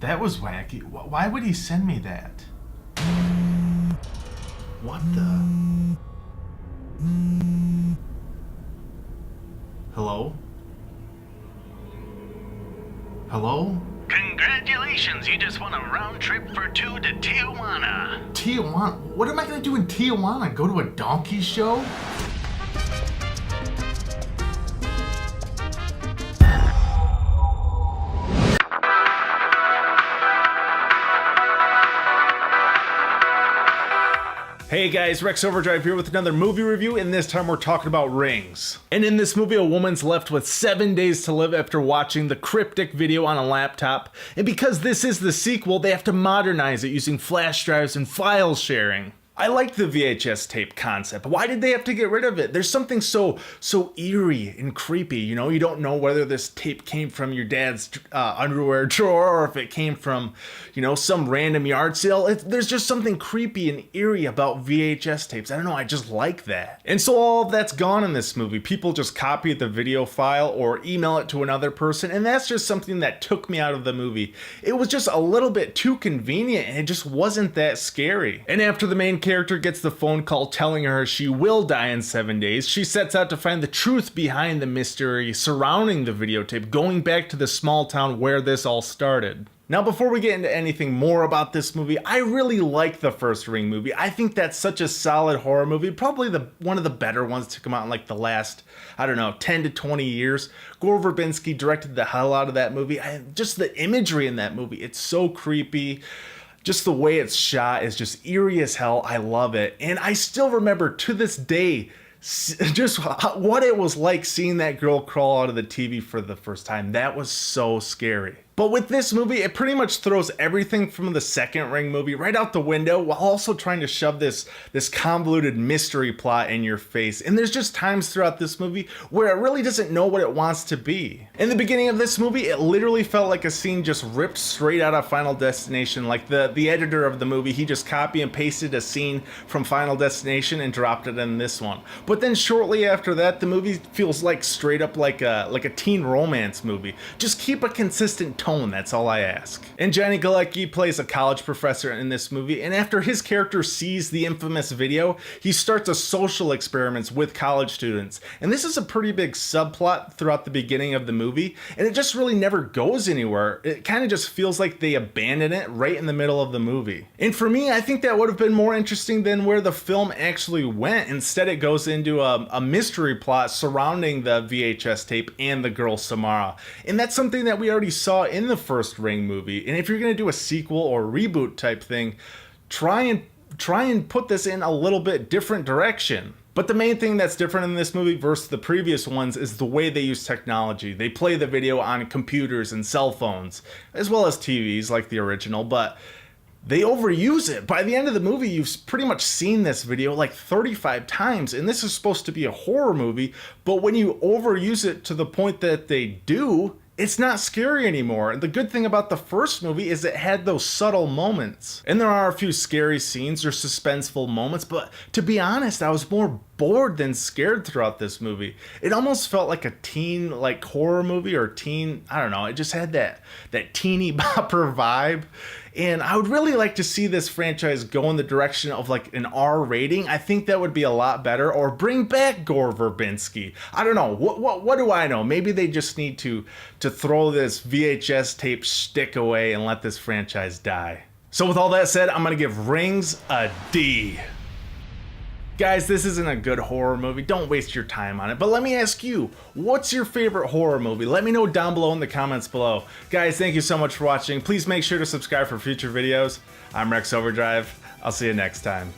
That was wacky. Why would he send me that? What the? Hello? Hello? Congratulations, you just won a round trip for 2 to Tijuana. Tijuana? What am I gonna do in Tijuana? Go to a donkey show? Hey guys, Rex Overdrive here with another movie review, and this time we're talking about Rings. And in this movie, a woman's left with 7 days to live after watching the cryptic video on a laptop, and because this is the sequel, they have to modernize it using flash drives and file sharing. I like the VHS tape concept. Why did they have to get rid of it? There's something so eerie and creepy, you know? You don't know whether this tape came from your dad's underwear drawer or if it came from, you know, some random yard sale. There's just something creepy and eerie about VHS tapes. I don't know, I just like that. And so all of that's gone in this movie. People just copy the video file or email it to another person, and that's just something that took me out of the movie. It was just a little bit too convenient, and it just wasn't that scary. And after the main character gets the phone call telling her she will die in 7 days, she sets out to find the truth behind the mystery surrounding the videotape, going back to the small town where this all started. Now, before we get into anything more about this movie, I really like the first Ring movie. I think that's such a solid horror movie, probably one of the better ones to come out in like the last, I don't know, 10 to 20 years. Gore Verbinski directed the hell out of that movie. Just the imagery in that movie, it's so creepy. Just the way it's shot is just eerie as hell. I love it. And I still remember to this day just what it was like seeing that girl crawl out of the TV for the first time. That was so scary. But with this movie, it pretty much throws everything from the second Ring movie right out the window while also trying to shove this convoluted mystery plot in your face. And there's just times throughout this movie where it really doesn't know what it wants to be. In the beginning of this movie, it literally felt like a scene just ripped straight out of Final Destination. Like the editor of the movie, he just copy and pasted a scene from Final Destination and dropped it in this one. But then shortly after that, the movie feels like straight up like a teen romance movie. Just keep a consistent tone, that's all I ask. And Johnny Galecki plays a college professor in this movie, and after his character sees the infamous video, he starts a social experiments with college students. And this is a pretty big subplot throughout the beginning of the movie, and it just really never goes anywhere. It kind of just feels like they abandon it right in the middle of the movie. And for me, I think that would have been more interesting than where the film actually went. Instead, it goes into a mystery plot surrounding the VHS tape and the girl Samara. And that's something that we already saw in the first Ring movie. And if you're going to do a sequel or reboot type thing, try and put this in a little bit different direction. But the main thing that's different in this movie versus the previous ones is the way they use technology. They play the video on computers and cell phones, as well as TVs like the original, but they overuse it. By the end of the movie, you've pretty much seen this video like 35 times, and this is supposed to be a horror movie, but when you overuse it to the point that they do, it's not scary anymore. The good thing about the first movie is it had those subtle moments. And there are a few scary scenes or suspenseful moments, but to be honest, I was more bored than scared throughout this movie. It almost felt like a teen horror movie or teen, I don't know, it just had that teeny bopper vibe. And I would really like to see this franchise go in the direction of like an R rating. I think that would be a lot better. Or bring back Gore Verbinski. I don't know. What do I know? Maybe they just need to throw this VHS tape shtick away and let this franchise die. So with all that said, I'm going to give Rings a D. Guys, this isn't a good horror movie. Don't waste your time on it. But let me ask you, what's your favorite horror movie? Let me know down below in the comments below. Guys, thank you so much for watching. Please make sure to subscribe for future videos. I'm Rex Overdrive. I'll see you next time.